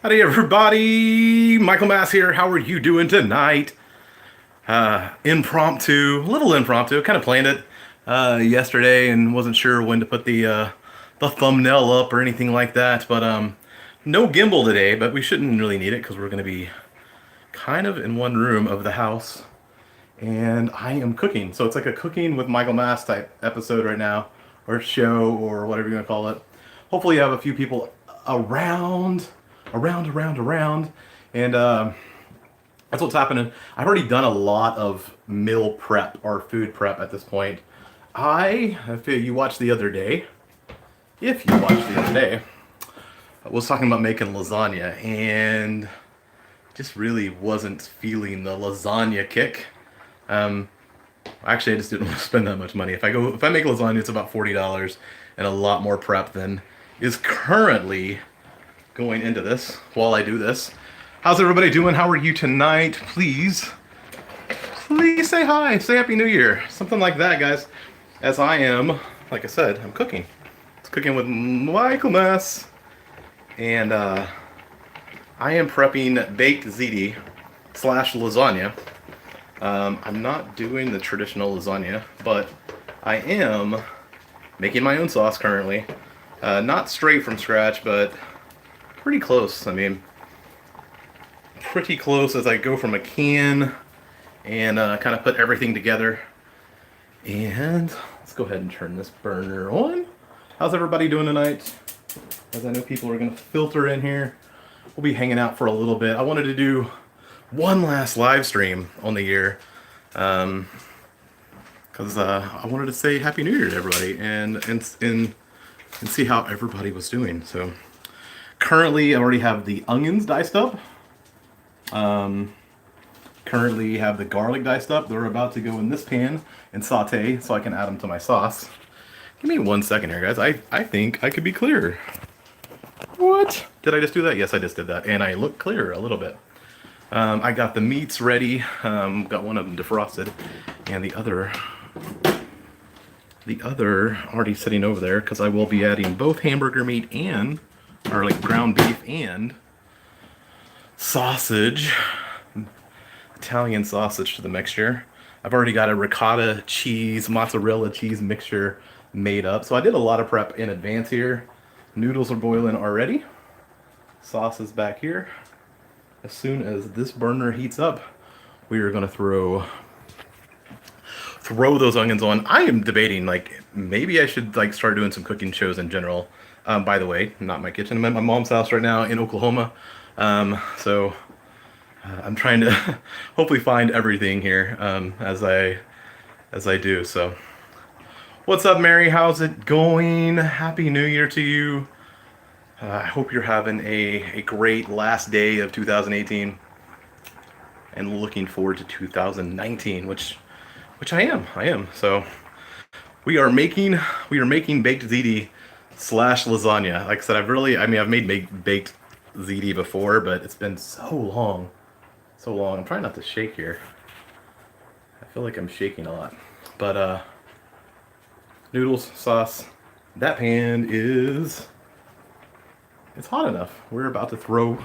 Howdy everybody, Michael Mass here. How are you doing tonight? Impromptu, a little impromptu. Kind of planned it yesterday and wasn't sure when to put the thumbnail up or anything like that. But no gimbal today, but we shouldn't really need it because we're going to be kind of in one room of the house. And I am cooking, so it's like a cooking with Michael Mass type episode right now, or show, or whatever you want to call it. Hopefully, you have a few people around, and that's what's happening. I've already done a lot of meal prep or food prep at this point. If you watched the other day, I was talking about making lasagna, and just really wasn't feeling the lasagna kick. Actually, I just didn't want to spend that much money. If I make lasagna, it's about $40 and a lot more prep than is currently going into this while I do this. How's everybody doing? How are you tonight? Please say hi. Say Happy New Year. Something like that, guys. As I am, like I said, I'm cooking. It's cooking with Michael Mess. And I am prepping baked ziti / lasagna. I'm not doing the traditional lasagna, but I am making my own sauce currently. Not straight from scratch, but pretty close. I mean, pretty close as I go from a can and kind of put everything together. And let's go ahead and turn this burner on. How's everybody doing tonight? As I know people are going to filter in here. We'll be hanging out for a little bit. I wanted to do one last live stream on the year because I wanted to say Happy New Year to everybody and see how everybody was doing. So currently I already have the onions diced up. Currently have the garlic diced up. They're about to go in this pan and saute so I can add them to my sauce. Give me 1 second here, guys. I think I could be clearer. What? Did I just do that? Yes, I just did that. And I look clearer a little bit. I got the meats ready. Got one of them defrosted. And the other already sitting over there because I will be adding both hamburger meat and, or like ground beef and sausage, Italian sausage to the mixture. I've already got a ricotta cheese, mozzarella cheese mixture made up. So I did a lot of prep in advance here. Noodles are boiling already. Sauce is back here. As soon as this burner heats up, we are going to throw those onions on. I am debating, like, maybe I should like start doing some cooking shows in general. By the way, not my kitchen. I'm at my mom's house right now in Oklahoma. So I'm trying to hopefully find everything here as I do. So what's up, Mary? How's it going? Happy New Year to you. I hope you're having a great last day of 2018 and looking forward to 2019, which I am. So we are making baked ziti / lasagna. Like I said, I've made baked ziti before, but it's been so long. I'm trying not to shake here. I feel like I'm shaking a lot. But noodles, sauce. That pan it's hot enough. We're about to throw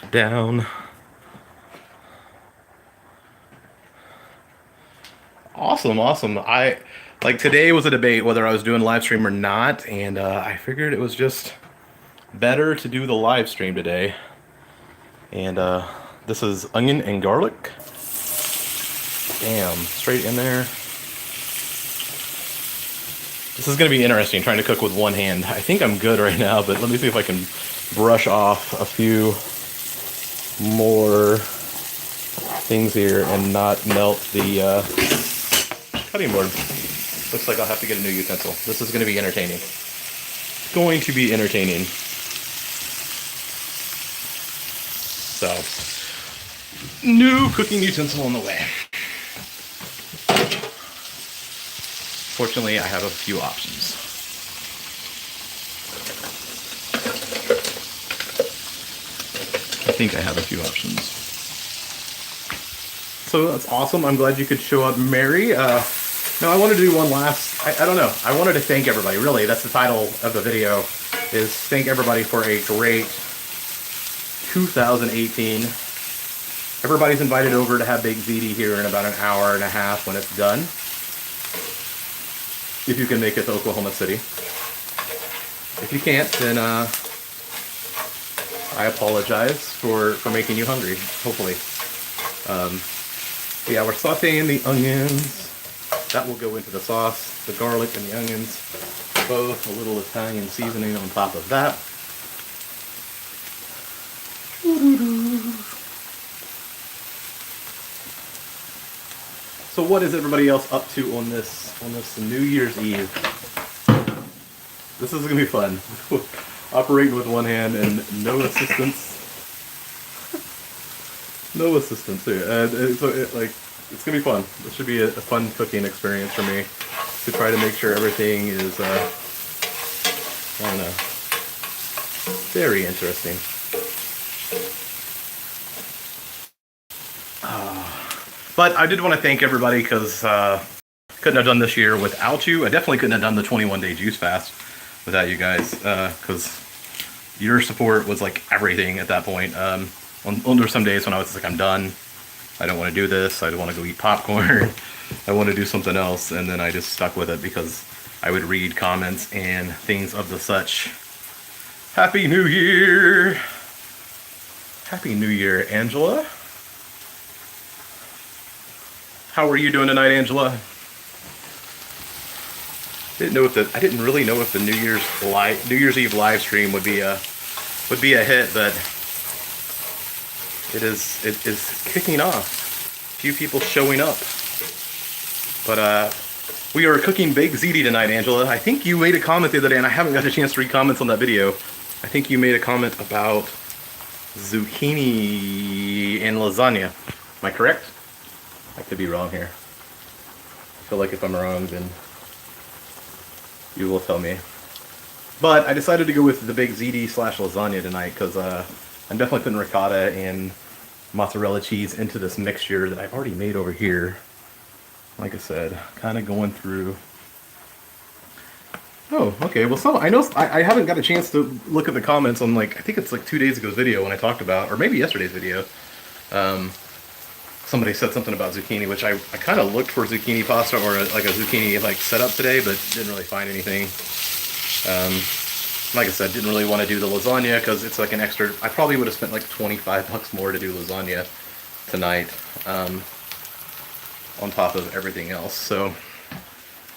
down. Awesome. Today was a debate whether I was doing live stream or not, and I figured it was just better to do the live stream today. And this is onion and garlic. Bam, straight in there. This is going to be interesting, trying to cook with one hand. I think I'm good right now, but let me see if I can brush off a few more things here and not melt the cutting board. Looks like I'll have to get a new utensil. This is going to be entertaining. It's going to be entertaining. So, new cooking utensil on the way. Fortunately, I have a few options. I think I have a few options. So that's awesome. I'm glad you could show up, Mary. No, I wanted to do one last, I don't know. I wanted to thank everybody, really. That's the title of the video, is thank everybody for a great 2018. Everybody's invited over to have baked ziti here in about an hour and a half when it's done. If you can make it to Oklahoma City. If you can't, then I apologize for making you hungry, hopefully. Yeah, we're sauteing the onions. That will go into the sauce. The garlic and the onions, both. A little Italian seasoning on top of that. So what is everybody else up to on this New Year's Eve? This is gonna be fun. Operating with one hand and no assistance. No assistance here. It's gonna be fun. This should be a fun cooking experience for me to try to make sure everything is, I don't know, very interesting. But I did want to thank everybody because couldn't have done this year without you. I definitely couldn't have done the 21-day juice fast without you guys because your support was like everything at that point. There were some days when I was just like, I'm done. I don't want to do this. I don't want to go eat popcorn. I want to do something else. And then I just stuck with it because I would read comments and things of the such. Happy New Year! Happy New Year, Angela. How are you doing tonight, Angela? I didn't really know if the New Year's Eve live stream would be a hit, but it is kicking off. A few people showing up. But we are cooking baked ziti tonight, Angela. I think you made a comment the other day, and I haven't got a chance to read comments on that video. I think you made a comment about zucchini and lasagna. Am I correct? I could be wrong here. I feel like if I'm wrong, then you will tell me. But I decided to go with the baked ziti / lasagna tonight because I'm definitely putting ricotta and mozzarella cheese into this mixture that I've already made over here. Like I said, kind of going through. Oh, okay. Well, I haven't got a chance to look at the comments on I think it's like 2 days ago's video when I talked about, or maybe yesterday's video. Somebody said something about zucchini, which I kind of looked for zucchini pasta or a zucchini setup today, but didn't really find anything. Like I said, didn't really want to do the lasagna because it's like an extra. I probably would have spent like $25 more to do lasagna tonight, on top of everything else. So,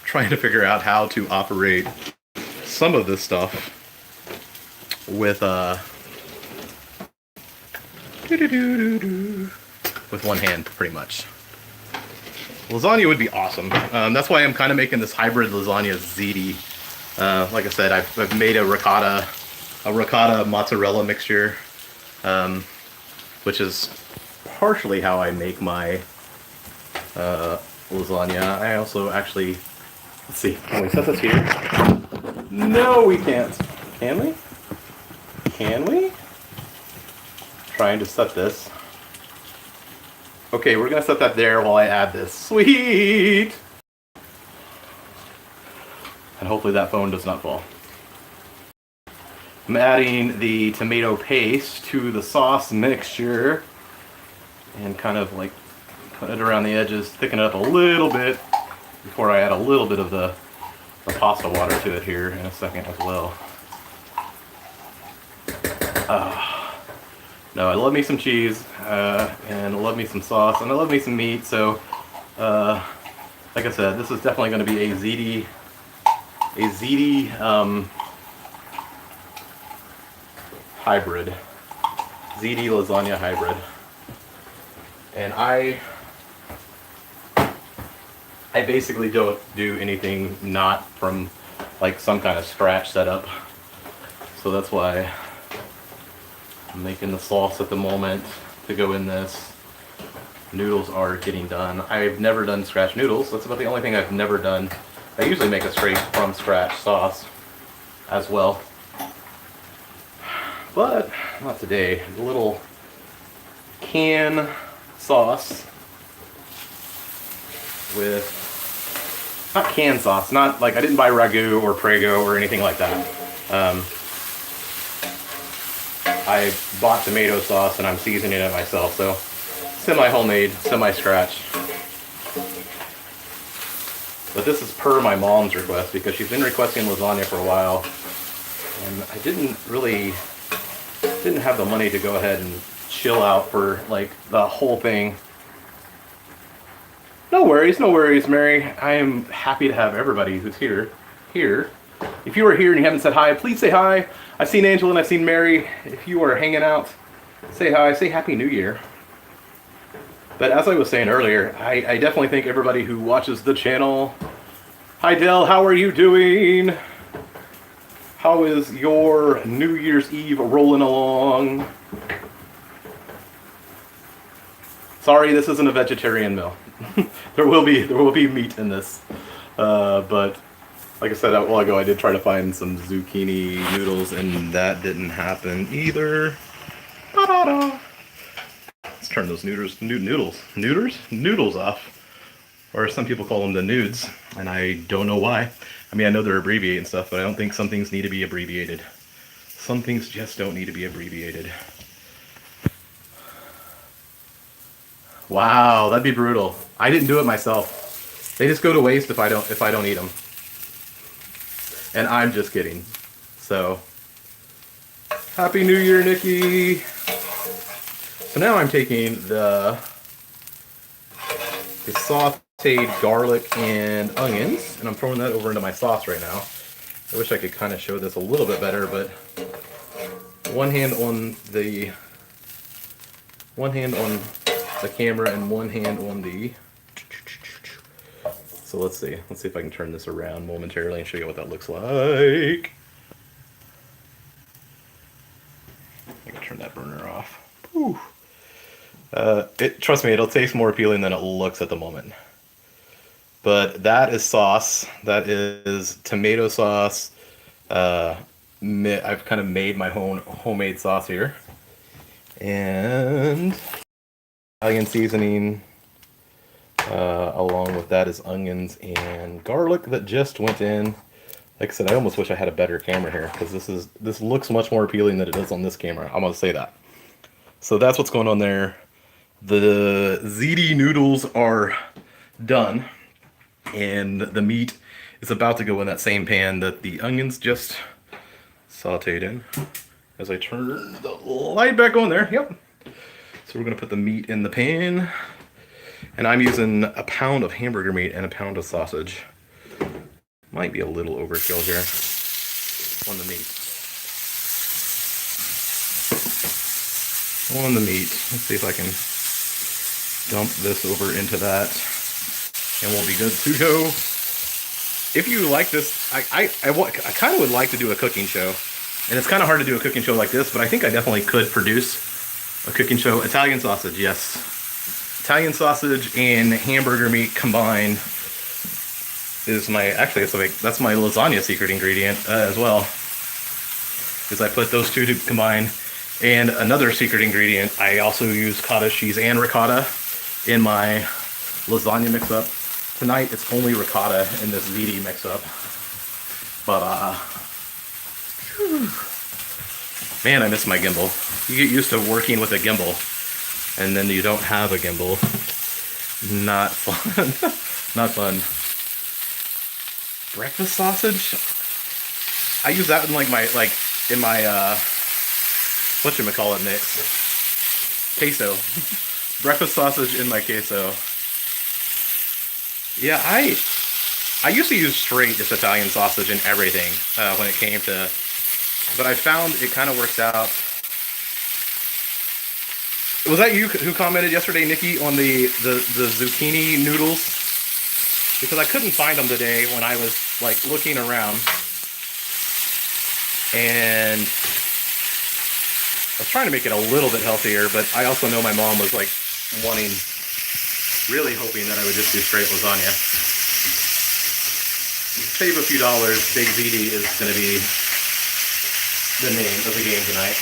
trying to figure out how to operate some of this stuff with with one hand, pretty much. Lasagna would be awesome. That's why I'm kind of making this hybrid lasagna ziti. Like I said, I've made a ricotta mozzarella mixture, which is partially how I make my lasagna. I also actually, let's see, can we set this here? No, we can't. Can we? Can we? Trying to set this. Okay, we're gonna set that there while I add this. Sweet! And hopefully that phone does not fall. I'm adding the tomato paste to the sauce mixture and kind of put it around the edges, thicken it up a little bit before I add a little bit of the pasta water to it here in a second as well. No, I love me some cheese, and I love me some sauce, and I love me some meat, so, like I said, this is definitely going to be a ziti hybrid. Ziti lasagna hybrid. And I basically don't do anything not from, some kind of scratch setup, so that's why I'm making the sauce at the moment to go in this. Noodles are getting done. I've never done scratch noodles. That's about the only thing I've never done. I usually make a straight from scratch sauce as well. But not today. A little can sauce with, not canned sauce, not I didn't buy ragu or prego or anything like that. I bought tomato sauce and I'm seasoning it myself. So semi-homemade, semi-scratch. But this is per my mom's request because she's been requesting lasagna for a while. And I didn't have the money to go ahead and chill out for like the whole thing. No worries, Mary. I am happy to have everybody who's here. If you are here and you haven't said hi, please say hi. I've seen Angela and I've seen Mary. If you are hanging out, say hi, say Happy New Year. But as I was saying earlier, I definitely think everybody who watches the channel. Hi Dell, how are you doing? How is your New Year's Eve rolling along? Sorry, this isn't a vegetarian meal. there will be meat in this. But like I said a while ago, I did try to find some zucchini noodles, and that didn't happen either. Da-da-da. Let's turn those noodles off. Or some people call them the nudes, and I don't know why. I mean, I know they're abbreviating stuff, but I don't think some things need to be abbreviated. Some things just don't need to be abbreviated. Wow, that'd be brutal. I didn't do it myself. They just go to waste if I don't eat them. And I'm just kidding. So, Happy New Year, Nikki. So now I'm taking the sauteed garlic and onions, and I'm throwing that over into my sauce right now. I wish I could kind of show this a little bit better, but one hand on the camera and one hand on the. So let's see if I can turn this around momentarily and show you what that looks like. I can turn that burner off. Whew. Trust me, it'll taste more appealing than it looks at the moment. But that is sauce. That is tomato sauce. I've kind of made my own homemade sauce here. And Italian seasoning. Along with that is onions and garlic that just went in. Like I said, I almost wish I had a better camera here because this looks much more appealing than it does on this camera. I'm gonna say that. So that's what's going on there. The ziti noodles are done, and the meat is about to go in that same pan that the onions just sauteed in. As I turn the light back on there, yep. So we're gonna put the meat in the pan, and I'm using a pound of hamburger meat and a pound of sausage. Might be a little overkill here on the meat. On the meat, let's see if I can dump this over into that, and we'll be good to go. If you like this, I kind of would like to do a cooking show, and it's kind of hard to do a cooking show like this, but I think I definitely could produce a cooking show. Italian sausage, yes. Italian sausage and hamburger meat combined is that's my lasagna secret ingredient as well. Is I put those two to combine. And another secret ingredient, I also use cottage cheese and ricotta in my lasagna mix-up. Tonight, it's only ricotta in this ziti mix-up. But, man, I miss my gimbal. You get used to working with a gimbal, and then you don't have a gimbal. Not fun. Not fun. Breakfast sausage? I use that in my whatchamacallit mix. Queso. Breakfast sausage in my queso. Yeah, I used to use straight just Italian sausage in everything when it came to, but I found it kind of works out. Was that you who commented yesterday, Nikki, on the zucchini noodles? Because I couldn't find them today when I was like looking around, and I was trying to make it a little bit healthier, but I also know my mom was like really hoping that I would just do straight lasagna. Save a few dollars, Big ZD is going to be the name of the game tonight.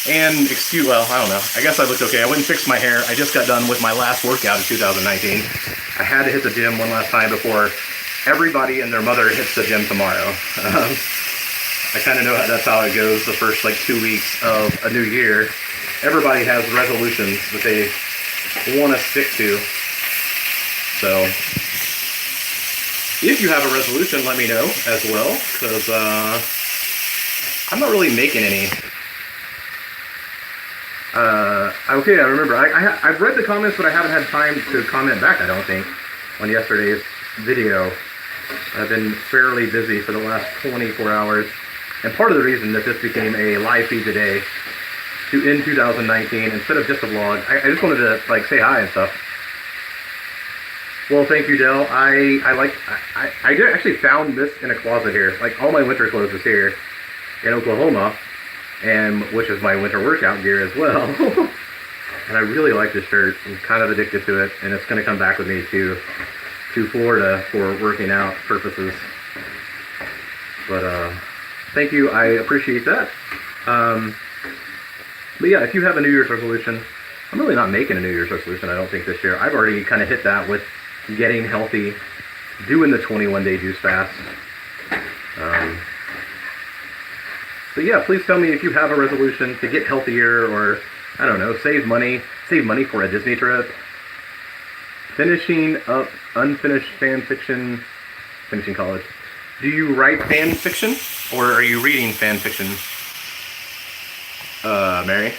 And well, I don't know. I guess I looked okay. I went and fixed my hair. I just got done with my last workout in 2019. I had to hit the gym one last time before everybody and their mother hits the gym tomorrow. I kind of know that's how it goes the first like 2 weeks of a new year. Everybody has resolutions that they want to stick to. So if you have a resolution, let me know as well, because I'm not really making any. Okay, I remember. I've read the comments, but I haven't had time to comment back, I don't think, on yesterday's video. I've been fairly busy for the last 24 hours. And part of the reason that this became a live feed today, in 2019, instead of just a vlog, I just wanted to like say hi and stuff. Well, thank you, Dell. I did actually found this in a closet here. Like all my winter clothes is here in Oklahoma, and which is my winter workout gear as well. And I really like this shirt. I'm kind of addicted to it, and it's going to come back with me to Florida for working out purposes. But thank you. I appreciate that. But yeah, if you have a New Year's resolution, I'm really not making a New Year's resolution, I don't think, this year. I've already kind of hit that with getting healthy, doing the 21-day juice fast. But yeah, please tell me if you have a resolution to get healthier, or, I don't know, save money for a Disney trip, finishing up unfinished fan fiction, finishing college. Do you write fan fiction, or are you reading fan fiction, Mary?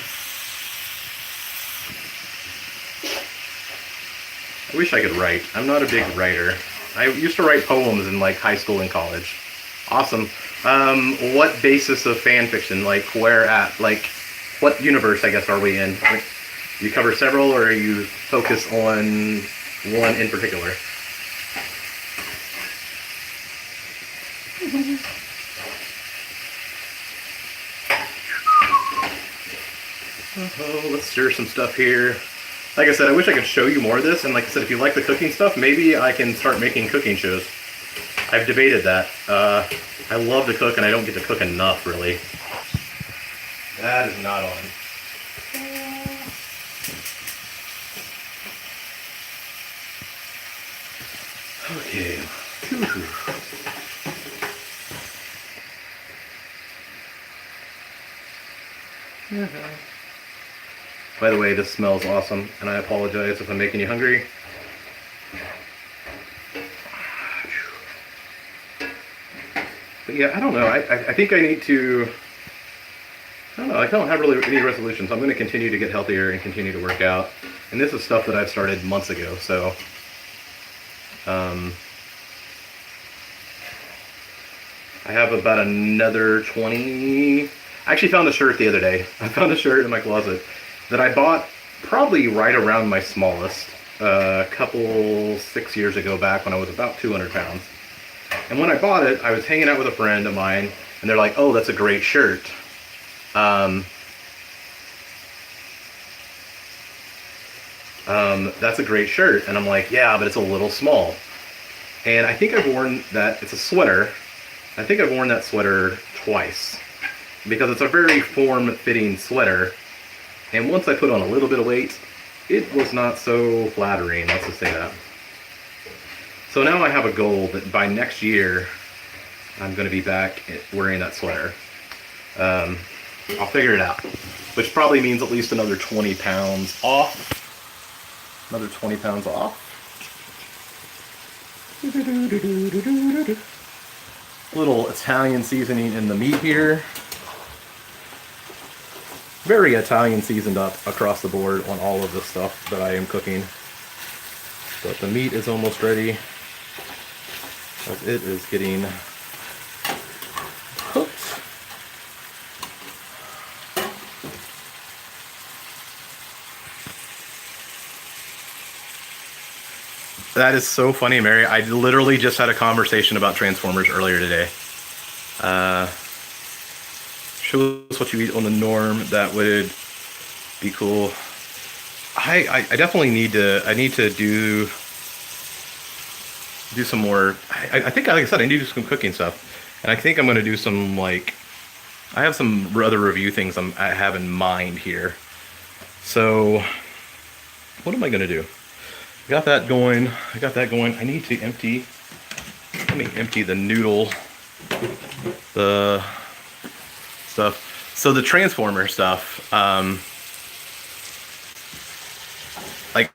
I wish I could write. I'm not a big writer. I used to write poems in like high school and college. Awesome. What basis of fan fiction? Like where at? Like what universe, I guess, are we in? Like, you cover several, or you focus on one in particular? Oh, let's stir some stuff here. Like I said, I wish I could show you more of this, and like I said, if you like the cooking stuff, maybe I can start making cooking shows. I've debated that. I love to cook, and I don't get to cook enough, really. That is not on. Okay. By the way, this smells awesome, and I apologize if I'm making you hungry. But yeah, I don't know. I think I need to... I don't know. I don't have really any resolutions. I'm going to continue to get healthier and continue to work out. And this is stuff that I've started months ago, so... I have about another 20... I actually found a shirt the other day. I found a shirt in my closet that I bought probably right around my smallest, a couple 6 years ago, back when I was about 200 pounds. And when I bought it, I was hanging out with a friend of mine, and they're like, "Oh, that's a great shirt." That's a great shirt. And I'm like, "Yeah, but it's a little small." And I think I've worn that, it's a sweater. I think I've worn that sweater twice, because it's a very form-fitting sweater. And once I put on a little bit of weight, it was not so flattering, let's just say that. So now I have a goal that by next year, I'm going to be back wearing that sweater. I'll figure it out, which probably means at least another 20 pounds off. Another 20 pounds off. Little Italian seasoning in the meat here. Very Italian seasoned up across the board on all of the stuff that I am cooking. But the meat is almost ready, as it is getting cooked. That is so funny, Mary. I literally just had a conversation about Transformers earlier today. Show us what you eat on the norm. That would be cool. I definitely need to do some more. I think, like I said, I need to do some cooking stuff, and I think I'm going to do some, like, I have some other review things I have in mind here. So what am I going to do? I got that going. I need to empty. Let me empty the noodle. stuff. So the Transformer stuff, like,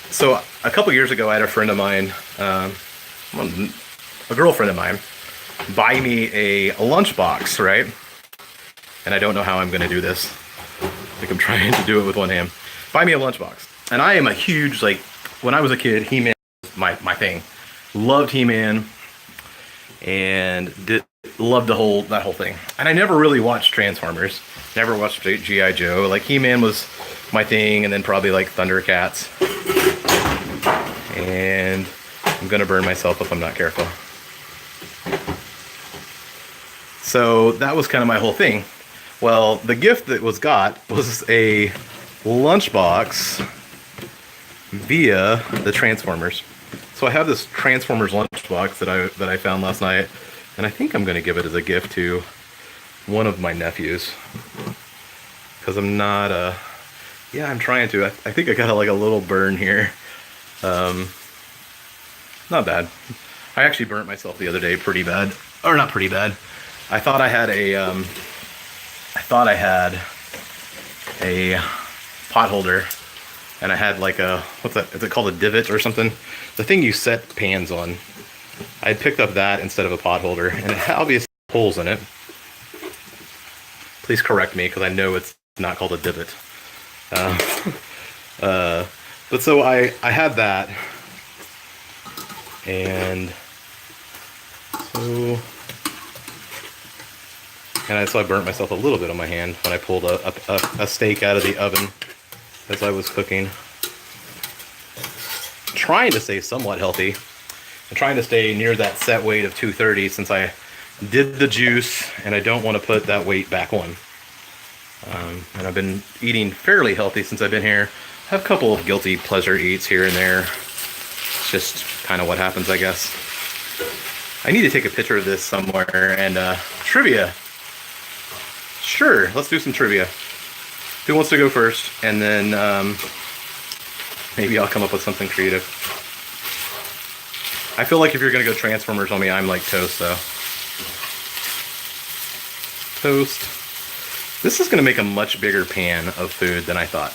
so a couple years ago, I had a friend of mine, a girlfriend of mine, buy me a lunchbox, right? And I don't know how I'm going to do this. I think I'm trying to do it with one hand. Buy me a lunchbox. And I am a huge, like, when I was a kid, He-Man was my thing. Loved He-Man. And loved that whole thing. And I never really watched Transformers. Never watched G.I. Joe. Like, He-Man was my thing, and then probably like Thundercats. And I'm gonna burn myself if I'm not careful. So that was kind of my whole thing. Well, the gift that got was a lunchbox via the Transformers. So I have this Transformers lunchbox that I found last night, and I think I'm going to give it as a gift to one of my nephews. Because I'm not, yeah, I'm trying to. I think I got like a little burn here. Not bad. I actually burnt myself the other day pretty bad. Or not pretty bad. I thought I had a pot holder, and I had like a, what's that? Is it called a divot or something? The thing you set pans on. I had picked up that instead of a pot holder, and it had obvious holes in it. Please correct me, because I know it's not called a divot. But so I had that, and so I burnt myself a little bit on my hand when I pulled a steak out of the oven as I was cooking. Trying to stay somewhat healthy. I'm trying to stay near that set weight of 230 since I did the juice, and I don't want to put that weight back on. And I've been eating fairly healthy since I've been here. I have a couple of guilty pleasure eats here and there. It's just kind of what happens, I guess. I need to take a picture of this somewhere, and trivia. Sure, let's do some trivia. Who wants to go first? And then maybe I'll come up with something creative. I feel like if you're going to go Transformers on me, I'm like toast, though. Toast. This is going to make a much bigger pan of food than I thought.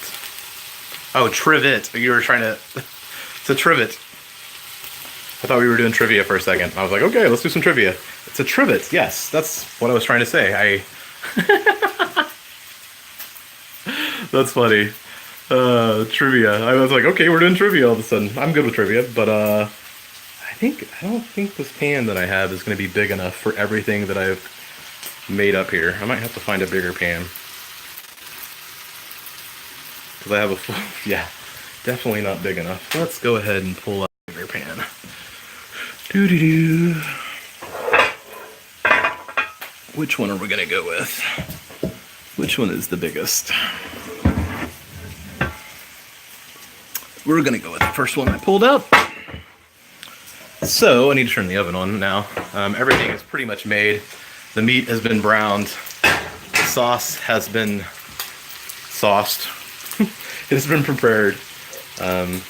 Oh, trivet. You were trying to... It's a trivet. I thought we were doing trivia for a second. I was like, okay, let's do some trivia. It's a trivet. Yes, that's what I was trying to say. That's funny. Trivia. I was like, okay, we're doing trivia all of a sudden. I'm good with trivia, but I don't think this pan that I have is going to be big enough for everything that I've made up here. I might have to find a bigger pan. Because I have a full... Yeah, definitely not big enough. Let's go ahead and pull out a bigger pan. Doo-doo-doo. Which one are we going to go with? Which one is the biggest? We're going to go with the first one I pulled out. So, I need to turn the oven on now. Everything is pretty much made. The meat has been browned. The sauce has been sauced. It has been prepared. The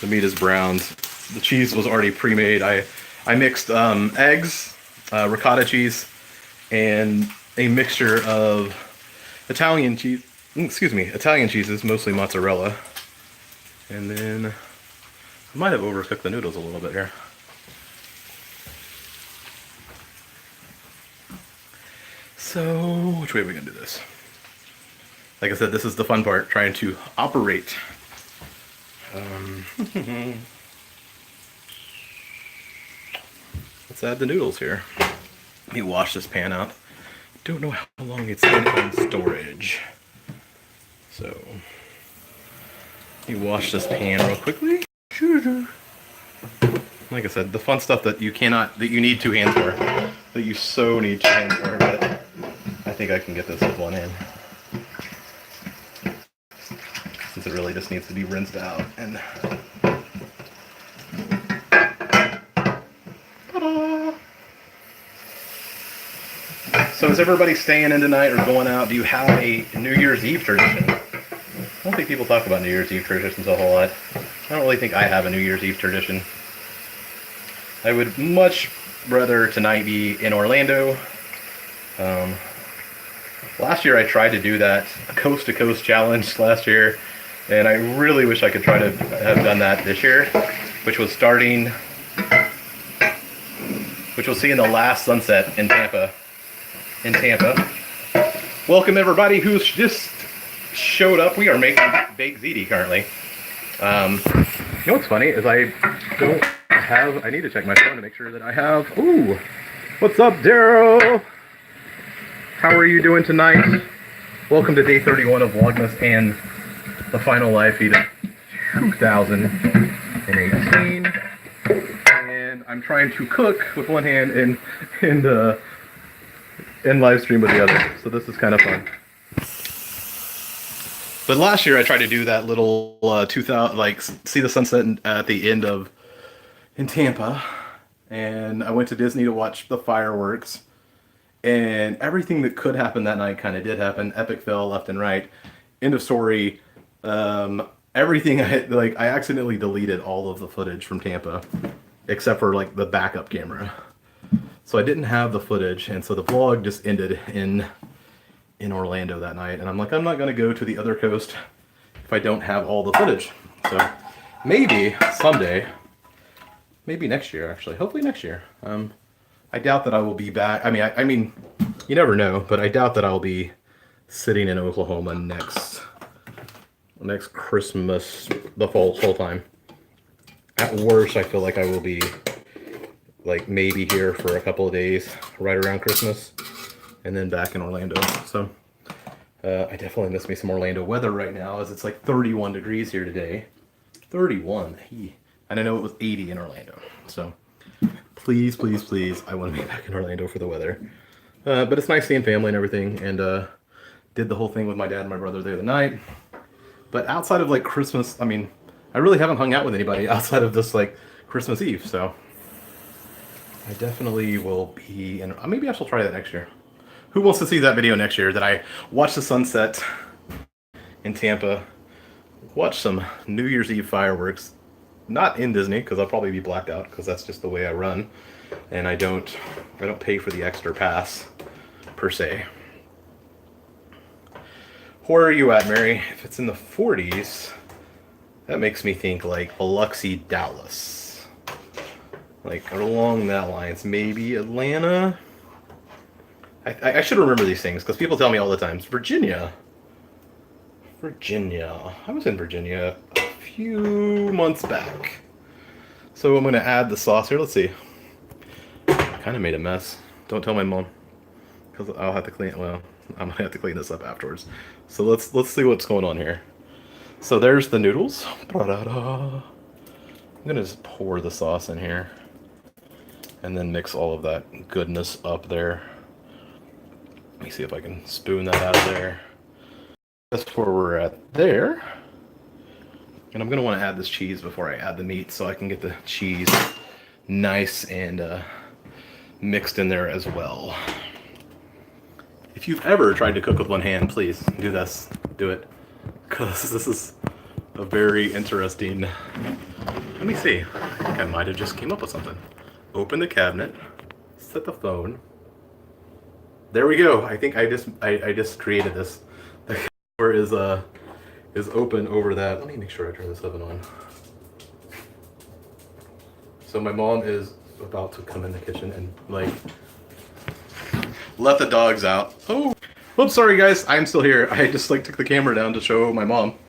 meat is browned. The cheese was already pre-made. I mixed eggs, ricotta cheese, and a mixture of Italian cheese. Italian cheeses, mostly mozzarella. And then I might have overcooked the noodles a little bit here. So, which way are we gonna do this? Like I said, this is the fun part, trying to operate. Let's add the noodles here. Let me wash this pan out. Don't know how long it's been in storage. So, let me wash this pan real quickly. Like I said, the fun stuff that you need two hands for. That you so need two hands for, but I think I can get this with one hand. Since it really just needs to be rinsed out. And ta-da! So is everybody staying in tonight or going out? Do you have a New Year's Eve tradition? I don't think people talk about New Year's Eve traditions a whole lot. I don't really think I have a New Year's Eve tradition. I would much rather tonight be in Orlando Last year I tried to do that coast to coast challenge last year, and I really wish I could try to have done that this year, which was seeing the last sunset in Tampa. Welcome everybody who's just showed up. We are making baked ziti currently. You know what's funny is I need to check my phone to make sure that I have, ooh, what's up Daryl? How are you doing tonight? Welcome to day 31 of Vlogmas and the final live feed of 2018. And I'm trying to cook with one hand and live stream with the other. So this is kind of fun. But last year I tried to do that little 2000, like see the sunset at the end of in Tampa, and I went to Disney to watch the fireworks, and everything that could happen that night kind of did happen. Epic fail left and right. End of story. Everything I accidentally deleted all of the footage from Tampa, except for like the backup camera. So I didn't have the footage, and so the vlog just ended in Orlando that night, and I'm like, I'm not going to go to the other coast if I don't have all the footage. So maybe someday, maybe next year actually, hopefully next year. I doubt that I will be back. I mean, you never know, but I doubt that I'll be sitting in Oklahoma next Christmas, the whole time. At worst, I feel like I will be like maybe here for a couple of days right around Christmas, and then back in Orlando. So I definitely miss me some Orlando weather right now, as it's like 31 degrees here today. 31. And I know it was 80 in Orlando. So please, please, please, I want to be back in Orlando for the weather. But it's nice seeing family and everything, and did the whole thing with my dad and my brother the other night. But outside of like Christmas, I mean, I really haven't hung out with anybody outside of this like Christmas Eve. So I definitely will be, and maybe I shall try that next year. Who wants to see that video next year that I watch the sunset in Tampa, watch some New Year's Eve fireworks, not in Disney because I'll probably be blacked out because that's just the way I run, and I don't pay for the extra pass per se. Where are you at, Mary? If it's in the 40s, that makes me think like Biloxi, Dallas, like along that lines, maybe Atlanta. I should remember these things because people tell me all the time. Virginia. I was in Virginia a few months back. So I'm going to add the sauce here. Let's see. Kind of made a mess. Don't tell my mom, because I'll have to clean it. Well, I'm going to have to clean this up afterwards. So let's see what's going on here. So there's the noodles. I'm going to just pour the sauce in here and then mix all of that goodness up there. Let me see if I can spoon that out of there. That's where we're at there. And I'm going to want to add this cheese before I add the meat, so I can get the cheese nice and mixed in there as well. If you've ever tried to cook with one hand, please do this. Do it. Because this is a very interesting... Let me see. I think I might have just came up with something. Open the cabinet. Set the phone. There we go. I think I just created this. The door is open over that. Let me make sure I turn this oven on. So my mom is about to come in the kitchen and like let the dogs out. Oh, oops, sorry guys. I'm still here. I just like took the camera down to show my mom.